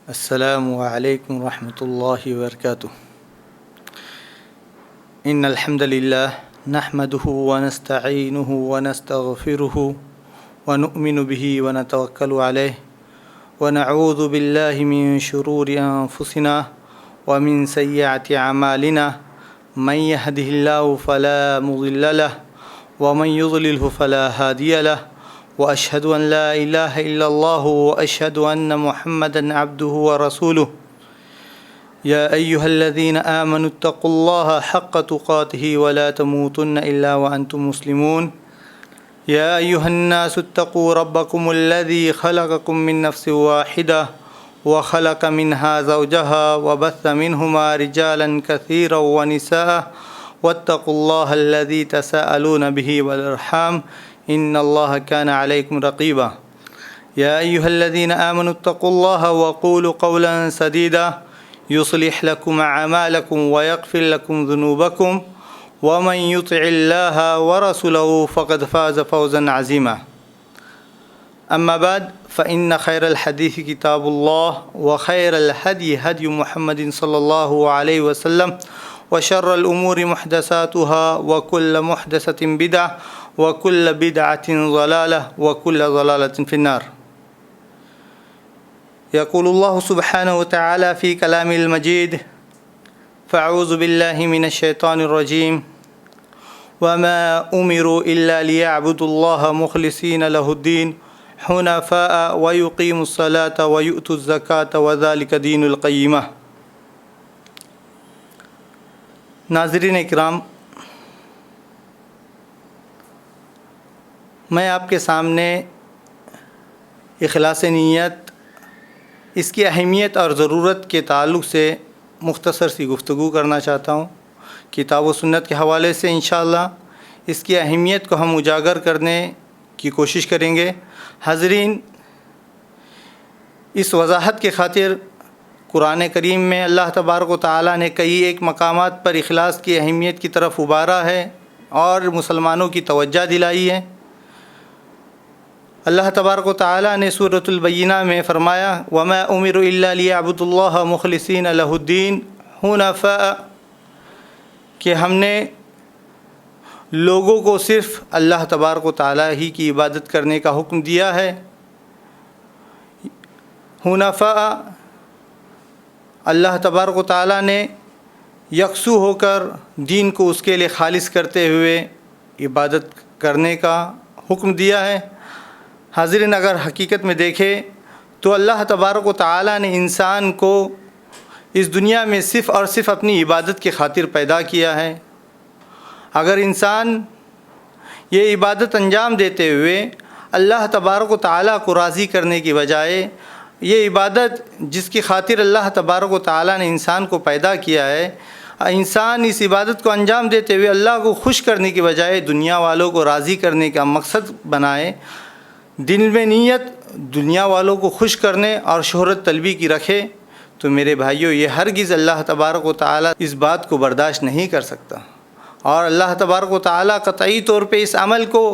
السلام علیکم ورحمۃ اللہ وبرکاتہ۔ ان الحمد للہ نحمده ونستعینه ونستغفره ونؤمن به ونتوکل علیہ ونعوذ باللہ من شرور انفسنا ومن سیئات اعمالنا من يهده الله فلا مضل له ومن يضلل فلا هادي له وأشهد أن لا إله إلا الله وأشهد أن محمدًا عبده ورسوله يا أيها الذين آمنوا اتقوا الله حق تقاته ولا تموتن إلا وأنتم مسلمون يا أيها الناس اتقوا ربكم الذي خلقكم من نفس واحدة وخلق منها زوجها وبث منهما رجالا كثيرا ونساء واتقوا الله الذي تساءلون به والأرحام إن الله كان عليكم رقيبا يا أيها الذين آمنوا اتقوا الله وقولوا قولا سديدا يصلح لكم أعمالكم ويغفر لكم ذنوبكم ومن يطع الله ورسوله فقد فاز فوزا عظيما أما بعد فإن خير الحديث كتاب الله وخير الهدي هدي محمد صلى الله عليه وسلم وشر الأمور محدثاتها وكل محدثة بدعة وكل بدعة ضلالة وكل ضلالة في النار۔ يقول الله سبحانه وتعالى في كلامه المجيد: فأعوذ بالله من الشيطان الرجيم وما أمروا إلا ليعبدوا الله مخلصين له الدين حنفاء ويقيموا الصلاة ويؤتوا الزكاة وذلك دين القيمة۔ ناظرین اکرام، میں آپ کے سامنے اخلاص نیت، اس کی اہمیت اور ضرورت کے تعلق سے مختصر سی گفتگو کرنا چاہتا ہوں۔ کتاب و سنت کے حوالے سے انشاءاللہ اس کی اہمیت کو ہم اجاگر کرنے کی کوشش کریں گے۔ حاضرین، اس وضاحت کے خاطر قرآن کریم میں اللہ تبارک و تعالیٰ نے کئی ایک مقامات پر اخلاص کی اہمیت کی طرف ابھارا ہے اور مسلمانوں کی توجہ دلائی ہے۔ اللہ تبارک و تعالیٰ نے سورۃ البینہ میں فرمایا: وما امروا الا ليعبدوا الله مخلصین له الدین حنفاء، کہ ہم نے لوگوں کو صرف اللہ تبارک و تعالیٰ ہی کی عبادت کرنے کا حکم دیا ہے۔ حنفاء، اللہ تبارک و تعالیٰ نے یکسو ہو کر دین کو اس کے لیے خالص کرتے ہوئے عبادت کرنے کا حکم دیا ہے۔ حاضرین، اگر حقیقت میں دیکھیں تو اللہ تبارک و تعالیٰ نے انسان کو اس دنیا میں صرف اور صرف اپنی عبادت کی خاطر پیدا کیا ہے۔ اگر انسان یہ عبادت انجام دیتے ہوئے اللہ تبارک و تعالیٰ کو راضی کرنے کی بجائے یہ عبادت جس کی خاطر اللہ تبارک و تعالیٰ نے انسان کو پیدا کیا ہے، انسان اس عبادت کو انجام دیتے ہوئے اللہ کو خوش کرنے کی بجائے دنیا والوں کو راضی کرنے کا مقصد بنائے، دل میں نیت دنیا والوں کو خوش کرنے اور شہرت طلبی کی رکھے، تو میرے بھائیوں، یہ ہرگز اللہ تبارک و تعالیٰ اس بات کو برداشت نہیں کر سکتا، اور اللہ تبارک و تعالیٰ قطعی طور پہ اس عمل کو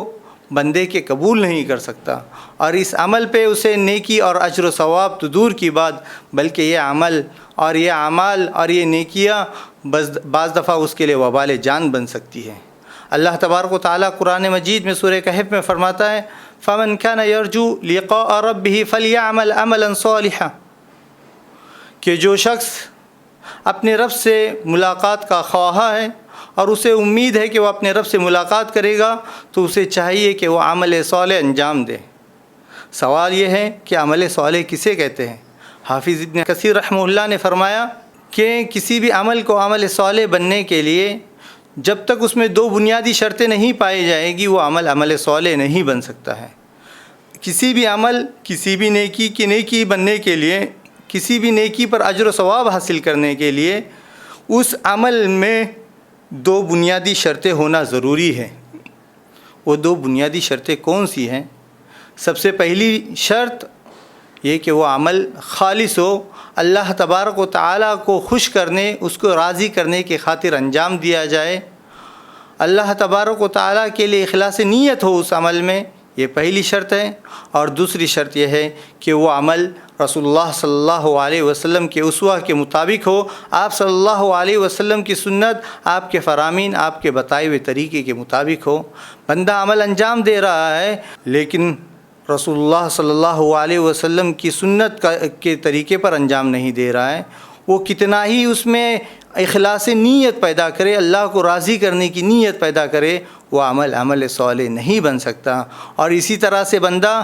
بندے کے قبول نہیں کر سکتا، اور اس عمل پہ اسے نیکی اور اجر و ثواب تو دور کی بات، بلکہ یہ عمل اور یہ اعمال اور یہ نیکیاں بعض دفعہ اس کے لیے وبال جان بن سکتی ہے۔ اللہ تبارک و تعالیٰ قرآن مجید میں سورہ کہف میں فرماتا ہے: فَمَنْ كَانَ يَرْجُو لِقَاءَ رَبِّهِ فَلْيَعْمَلْ عَمَلًا صَالِحًا، کہ جو شخص اپنے رب سے ملاقات کا خواہاں ہے اور اسے امید ہے کہ وہ اپنے رب سے ملاقات کرے گا، تو اسے چاہیے کہ وہ عمل صالح انجام دے۔ سوال یہ ہے کہ عمل صالح کسے کہتے ہیں؟ حافظ ابن کثیر رحمہ اللہ نے فرمایا کہ کسی بھی عمل کو عمل صالح بننے کے لیے جب تک اس میں دو بنیادی شرطیں نہیں پائی جائے گی، وہ عمل صالح نہیں بن سکتا ہے۔ کسی بھی عمل، کسی بھی نیکی کی نیکی بننے کے لیے، کسی بھی نیکی پر اجر و ثواب حاصل کرنے کے لیے اس عمل میں دو بنیادی شرطیں ہونا ضروری ہے۔ وہ دو بنیادی شرطیں کون سی ہیں؟ سب سے پہلی شرط یہ کہ وہ عمل خالص ہو، اللہ تبارک و تعالیٰ کو خوش کرنے، اس کو راضی کرنے کی خاطر انجام دیا جائے، اللہ تبارک و تعالیٰ کے لیے اخلاص نیت ہو اس عمل میں، یہ پہلی شرط ہے، اور دوسری شرط یہ ہے کہ وہ عمل رسول اللہ صلی اللہ علیہ وسلم کے اسوہ کے مطابق ہو، آپ صلی اللہ علیہ وسلم کی سنت، آپ کے فرامین، آپ کے بتائے ہوئے طریقے کے مطابق ہو۔ بندہ عمل انجام دے رہا ہے لیکن رسول اللہ صلی اللہ علیہ وسلم کی سنت کے طریقے پر انجام نہیں دے رہا ہے، وہ کتنا ہی اس میں اخلاص نیت پیدا کرے، اللہ کو راضی کرنے کی نیت پیدا کرے، وہ عمل صالح نہیں بن سکتا۔ اور اسی طرح سے بندہ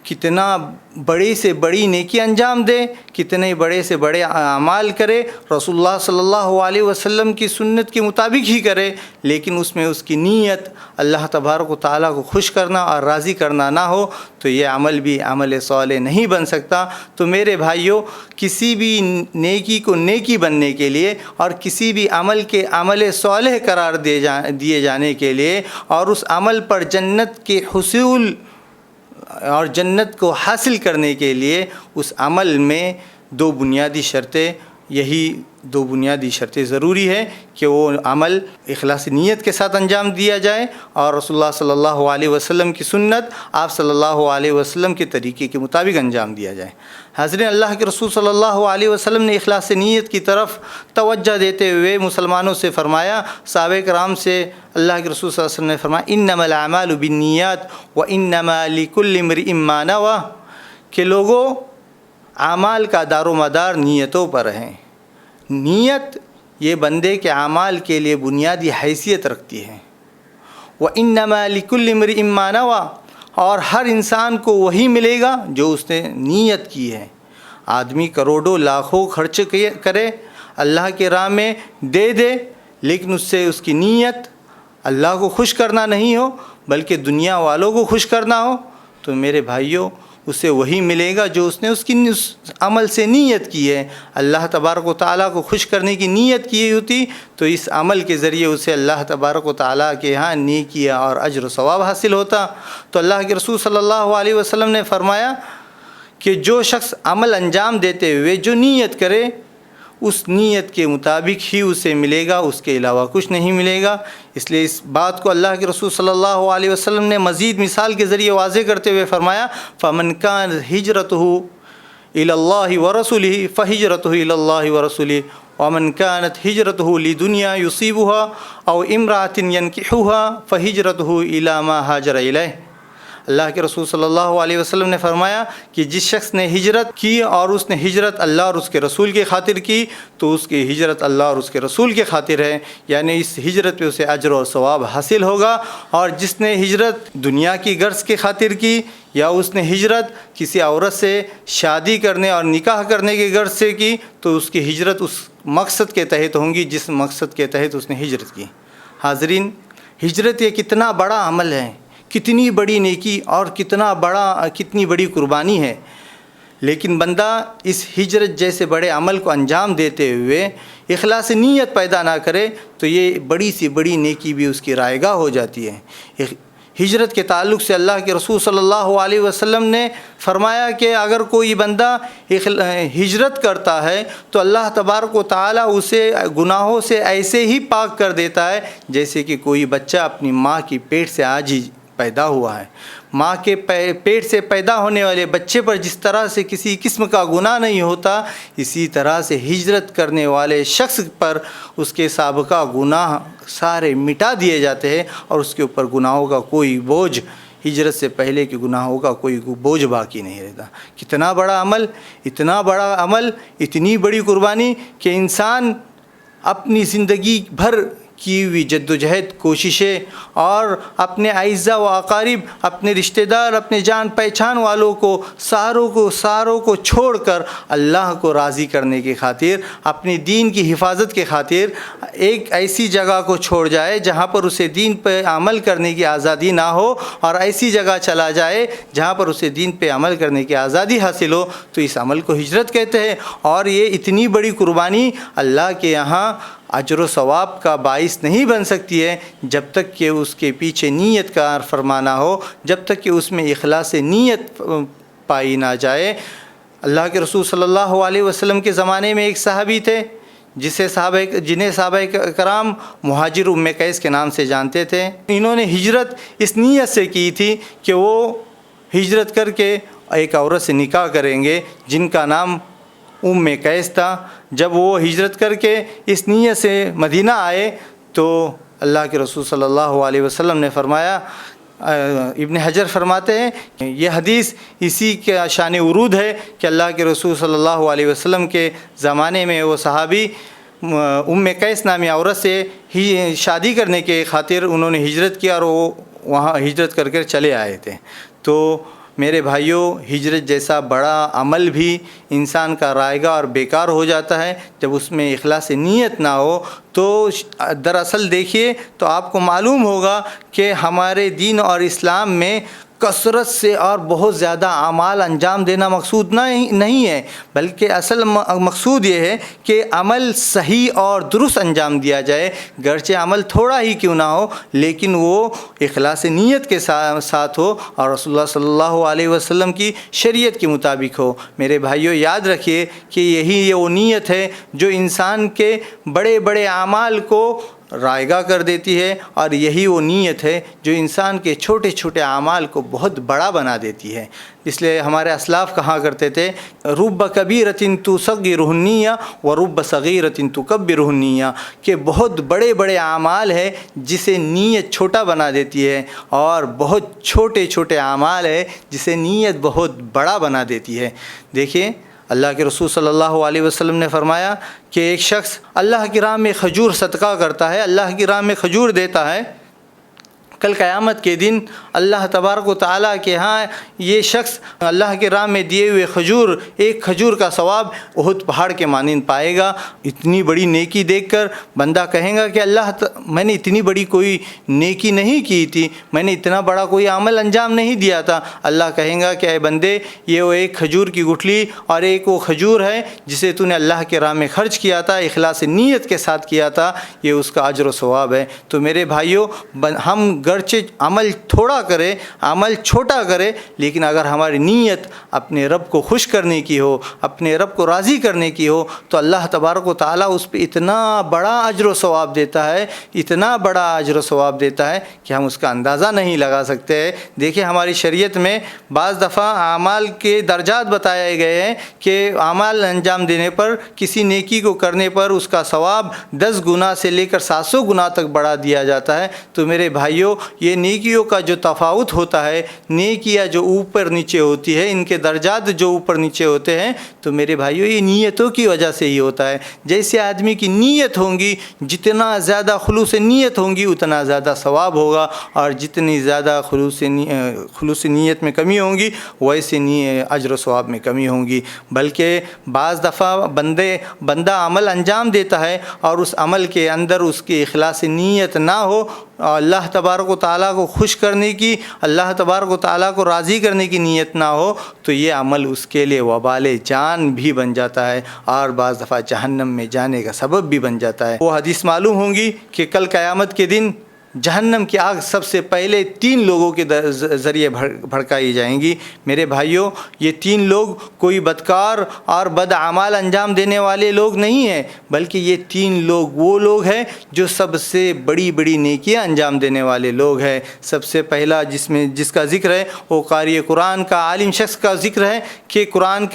کتنا بڑی سے بڑی نیکی انجام دے، کتنے بڑے سے بڑے اعمال کرے، رسول اللہ صلی اللہ علیہ وسلم کی سنت کے مطابق ہی کرے، لیکن اس میں اس کی نیت اللہ تبارک و تعالیٰ کو خوش کرنا اور راضی کرنا نہ ہو تو یہ عمل بھی عمل صالح نہیں بن سکتا۔ تو میرے بھائیوں، کسی بھی نیکی کو نیکی بننے کے لیے اور کسی بھی عمل کے عمل صالح قرار دیے جانے کے لیے اور اس عمل پر جنت کے حصول اور جنت کو حاصل کرنے کے لیے اس عمل میں دو بنیادی شرطیں ضروری ہے کہ وہ عمل اخلاص نیت کے ساتھ انجام دیا جائے اور رسول اللہ صلی اللہ علیہ وسلم کی سنت، آپ صلی اللہ علیہ وسلم کے طریقے کے مطابق انجام دیا جائے۔ حاضرین، اللہ کے رسول صلی اللہ علیہ وسلم نے اخلاص نیت کی طرف توجہ دیتے ہوئے مسلمانوں سے فرمایا، صحابہ کرام سے اللہ کے رسول صلی اللہ علیہ وسلم نے فرمایا، انما الاعمال بالنیات وانما لکل امرئ ما نوى، کہ لوگوں، اعمال کا دار و مدار نیتوں پر ہیں۔ نیت یہ بندے کے اعمال کے لیے بنیادی حیثیت رکھتی ہے۔ وانما لکل امرئ ما نوى، اور ہر انسان کو وہی ملے گا جو اس نے نیت کی ہے۔ آدمی کروڑوں لاکھوں خرچ کرے، اللہ کے راہ میں دے لیکن اس سے اس کی نیت اللہ کو خوش کرنا نہیں ہو بلکہ دنیا والوں کو خوش کرنا ہو، تو میرے بھائیوں، اسے وہی ملے گا جو اس نے اس عمل سے نیت کی ہے۔ اللہ تبارک و تعالیٰ کو خوش کرنے کی نیت کی ہوتی تو اس عمل کے ذریعے اسے اللہ تبارک و تعالیٰ کے ہاں نیکی اور اجر و ثواب حاصل ہوتا۔ تو اللہ کے رسول صلی اللہ علیہ وسلم نے فرمایا کہ جو شخص عمل انجام دیتے ہوئے جو نیت کرے، اس نیت کے مطابق ہی اسے ملے گا، اس کے علاوہ کچھ نہیں ملے گا۔ اس لیے اس بات کو اللہ کے رسول صلی اللہ علیہ وسلم نے مزید مثال کے ذریعے واضح کرتے ہوئے فرمایا، فَمَنْ كَانَتْ هِجْرَتُهُ إِلَى اللَّهِ وَرَسُولِهِ فَهِجْرَتُهُ إِلَى اللَّهِ وَرَسُولِهِ وَمَنْ كَانَتْ هِجْرَتُهُ لِدُنْيَا يُصِيبُهَا أَوْ امْرَأَةٍ يَنْكِحُهَا فَهِجْرَتُهُ إِلَى مَا هَاجَرَ إِلَيْهِ۔ اللہ کے رسول صلی اللہ علیہ وسلم نے فرمایا کہ جس شخص نے ہجرت کی اور اس نے ہجرت اللہ اور اس کے رسول کی خاطر کی تو اس کی ہجرت اللہ اور اس کے رسول کی خاطر ہے، یعنی اس ہجرت پہ اسے اجر اور ثواب حاصل ہوگا۔ اور جس نے ہجرت دنیا کی غرض کی خاطر کی یا اس نے ہجرت کسی عورت سے شادی کرنے اور نکاح کرنے کی غرض سے کی تو اس کی ہجرت اس مقصد کے تحت ہوں گی جس مقصد کے تحت اس نے ہجرت کی۔ حاضرین، ہجرت یہ کتنا بڑا عمل ہے، کتنی بڑی نیکی اور کتنی بڑی قربانی ہے، لیکن بندہ اس ہجرت جیسے بڑے عمل کو انجام دیتے ہوئے اخلاص نیت پیدا نہ کرے تو یہ بڑی سی بڑی نیکی بھی اس کی رائگاں ہو جاتی ہے۔ ہجرت کے تعلق سے اللہ کے رسول صلی اللہ علیہ وسلم نے فرمایا کہ اگر کوئی بندہ ہجرت کرتا ہے تو اللہ تبارک و تعالیٰ اسے گناہوں سے ایسے ہی پاک کر دیتا ہے جیسے کہ کوئی بچہ اپنی ماں کی پیٹ سے آج ہی پیدا ہوا ہے۔ ماں کے پیٹ سے پیدا ہونے والے بچے پر جس طرح سے کسی قسم کا گناہ نہیں ہوتا، اسی طرح سے ہجرت کرنے والے شخص پر اس کے سابقہ گناہ سارے مٹا دیے جاتے ہیں اور اس کے اوپر گناہوں کا کوئی بوجھ، ہجرت سے پہلے کے گناہوں کا کوئی بوجھ باقی نہیں رہتا۔ کتنا بڑا عمل، اتنا بڑا عمل، اتنی بڑی قربانی کہ انسان اپنی زندگی بھر کی ہوئی جد و جہد، کوششیں اور اپنے اعزاء و اقارب، اپنے رشتہ دار، اپنے جان پہچان والوں کو ساروں کو چھوڑ کر اللہ کو راضی کرنے کی خاطر، اپنے دین کی حفاظت کے خاطر ایک ایسی جگہ کو چھوڑ جائے جہاں پر اسے دین پہ عمل کرنے کی آزادی نہ ہو اور ایسی جگہ چلا جائے جہاں پر اسے دین پہ عمل کرنے کی آزادی حاصل ہو، تو اس عمل کو ہجرت کہتے ہیں۔ اور یہ اتنی بڑی قربانی اللہ کے یہاں اجر و ثواب کا باعث نہیں بن سکتی ہے جب تک کہ اس کے پیچھے نیت کا فرمانا ہو، جب تک کہ اس میں اخلاص نیت پائی نہ جائے۔ اللہ کے رسول صلی اللہ علیہ وسلم کے زمانے میں ایک صحابی تھے جنہیں صحابہ کرام مہاجر ام قیس کے نام سے جانتے تھے۔ انہوں نے ہجرت اس نیت سے کی تھی کہ وہ ہجرت کر کے ایک عورت سے نکاح کریں گے جن کا نام ام قیس تھا۔ جب وہ ہجرت کر کے اس نیت سے مدینہ آئے تو اللہ کے رسول صلی اللہ علیہ وسلم نے فرمایا، ابن حجر فرماتے ہیں یہ حدیث اسی کا شان ورود ہے کہ اللہ کے رسول صلی اللہ علیہ وسلم کے زمانے میں وہ صحابی ام قیس نامی عورت سے ہی شادی کرنے کے خاطر انہوں نے ہجرت کیا اور وہ وہاں ہجرت کر کے چلے آئے تھے۔ تو میرے بھائیوں، ہجرت جیسا بڑا عمل بھی انسان کا رائے گا اور بیکار ہو جاتا ہے جب اس میں اخلاص نیت نہ ہو۔ تو دراصل دیکھیے تو آپ کو معلوم ہوگا کہ ہمارے دین اور اسلام میں کثرت سے اور بہت زیادہ اعمال انجام دینا مقصود نہیں ہے، بلکہ اصل مقصود یہ ہے کہ عمل صحیح اور درست انجام دیا جائے، گرچہ عمل تھوڑا ہی کیوں نہ ہو لیکن وہ اخلاص نیت کے ساتھ ہو اور رسول اللہ صلی اللہ علیہ وسلم کی شریعت کے مطابق ہو۔ میرے بھائیوں، یاد رکھیے کہ یہی وہ نیت ہے جو انسان کے بڑے بڑے اعمال کو رائگاں کر دیتی ہے، اور یہی وہ نیت ہے جو انسان کے چھوٹے چھوٹے اعمال کو بہت بڑا بنا دیتی ہے۔ اس لیے ہمارے اسلاف کہا کرتے تھے رب کبیرۃ تصغرہ النیہ ورب صغیرۃ تکبرہ النیہ، کہ بہت بڑے بڑے اعمال ہے جسے نیت چھوٹا بنا دیتی ہے، اور بہت چھوٹے چھوٹے اعمال ہے جسے نیت بہت بڑا بنا دیتی ہے۔ دیکھیے اللہ کے رسول صلی اللہ علیہ وسلم نے فرمایا کہ ایک شخص اللہ کی راہ میں کھجور صدقہ کرتا ہے، اللہ کی راہ میں کھجور دیتا ہے، کل قیامت کے دن اللہ تبارک و تعالیٰ کے ہاں یہ شخص اللہ کے راہ میں دیے ہوئے کھجور، ایک کھجور کا ثواب احد پہاڑ کے مانند پائے گا۔ اتنی بڑی نیکی دیکھ کر بندہ کہے گا کہ اللہ میں نے اتنی بڑی کوئی نیکی نہیں کی تھی، میں نے اتنا بڑا کوئی عمل انجام نہیں دیا تھا۔ اللہ کہیں گا کہ اے بندے، یہ وہ ایک کھجور کی گٹھلی اور ایک وہ کھجور ہے جسے تو نے اللہ کے راہ میں خرچ کیا تھا، اخلاص نیت کے ساتھ کیا تھا، یہ اس کا اجر و ثواب ہے۔ تو میرے بھائیوں، ہم گرچہ عمل تھوڑا کرے، عمل چھوٹا کرے، لیکن اگر ہماری نیت اپنے رب کو خوش کرنے کی ہو، اپنے رب کو راضی کرنے کی ہو، تو اللہ تبارک و تعالیٰ اس پہ اتنا بڑا اجر و ثواب دیتا ہے، اتنا بڑا اجر و ثواب دیتا ہے کہ ہم اس کا اندازہ نہیں لگا سکتے ہیں۔ دیکھیں ہماری شریعت میں بعض دفعہ اعمال کے درجات بتائے گئے ہیں کہ اعمال انجام دینے پر، کسی نیکی کو کرنے پر اس کا ثواب 10 گنا سے لے کر 700 گنا تک بڑھا دیا جاتا ہے۔ تو میرے بھائیوں، یہ نیکیوں کا جو تفاوت ہوتا ہے، نیکیاں جو اوپر نیچے ہوتی ہے، ان کے درجات جو اوپر نیچے ہوتے ہیں، تو میرے بھائیوں یہ نیتوں کی وجہ سے ہی ہوتا ہے۔ جیسے آدمی کی نیت ہوں گی، جتنا زیادہ خلوص نیت ہوں گی اتنا زیادہ ثواب ہوگا، اور جتنی زیادہ خلوص نیت میں کمی ہوں گی ویسے اجر و ثواب میں کمی ہوں گی۔ بلکہ بعض دفعہ بندہ عمل انجام دیتا ہے اور اس عمل کے اندر اس کی اخلاص نیت نہ ہو، اللہ تبارک و تعالیٰ کو خوش کرنے کی، اللہ تبارک و تعالیٰ کو راضی کرنے کی نیت نہ ہو، تو یہ عمل اس کے لیے وبال جان بھی بن جاتا ہے، اور بعض دفعہ جہنم میں جانے کا سبب بھی بن جاتا ہے۔ وہ حدیث معلوم ہوں گی کہ کل قیامت کے دن جہنم کی آگ سب سے پہلے 3 لوگوں کے ذریعے بھڑکائی جائیں گی۔ میرے بھائیوں، یہ 3 لوگ کوئی بدکار اور بد اعمال انجام دینے والے لوگ نہیں ہیں، بلکہ یہ 3 لوگ وہ لوگ ہیں جو سب سے بڑی بڑی نیکیاں انجام دینے والے لوگ ہیں۔ سب سے پہلا جس کا ذکر ہے وہ قاری قرآن کا عالم شخص کا ذکر ہے، کہ قرآن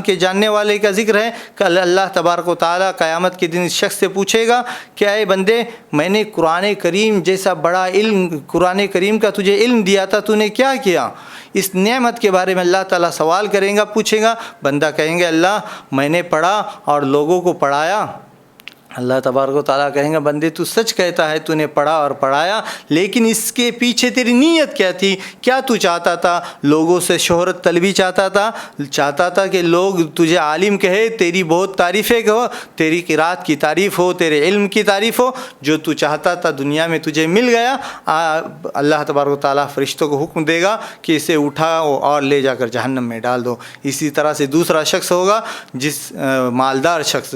کے جاننے والے کا ذکر ہے۔ کل اللہ تبارک و تعالیٰ قیامت کے دن اس شخص سے پوچھے گا کہ اے بندے، میں نے قرآن کریم جیسا بڑا علم، قرآن کریم کا تجھے علم دیا تھا، تو نے کیا کیا؟ اس نعمت کے بارے میں اللہ تعالیٰ سوال کریں گا، پوچھے گا۔ بندہ کہیں گے اللہ میں نے پڑھا اور لوگوں کو پڑھایا۔ اللہ تبارک و تعالیٰ کہیں گا بندے تو سچ کہتا ہے، تو نے پڑھا اور پڑھایا، لیکن اس کے پیچھے تیری نیت کیا تھی؟ کیا تو چاہتا تھا؟ لوگوں سے شہرت طلبی چاہتا تھا کہ لوگ تجھے عالم کہے، تیری بہت تعریفیں کہو، تیری قرات کی تعریف ہو، تیرے علم کی تعریف ہو، جو تو چاہتا تھا دنیا میں تجھے مل گیا۔ اللہ تبارک و تعالیٰ فرشتوں کو حکم دے گا کہ اسے اٹھاؤ اور لے جا کر جہنم میں ڈال دو۔ اسی طرح سے دوسرا شخص ہوگا، مالدار شخص،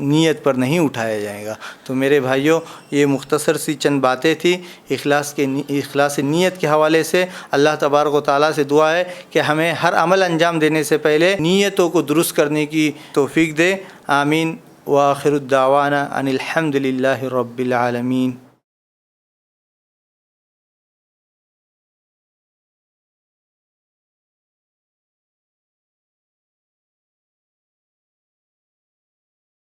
نیت پر نہیں اٹھایا جائے گا۔ تو میرے بھائیوں، یہ مختصر سی چند باتیں تھیں اخلاص نیت کے حوالے سے۔ اللہ تبارک و تعالیٰ سے دعا ہے کہ ہمیں ہر عمل انجام دینے سے پہلے نیتوں کو درست کرنے کی توفیق دے۔ آمین۔ وآخر الدعوانا ان الحمد للہ رب العالمین۔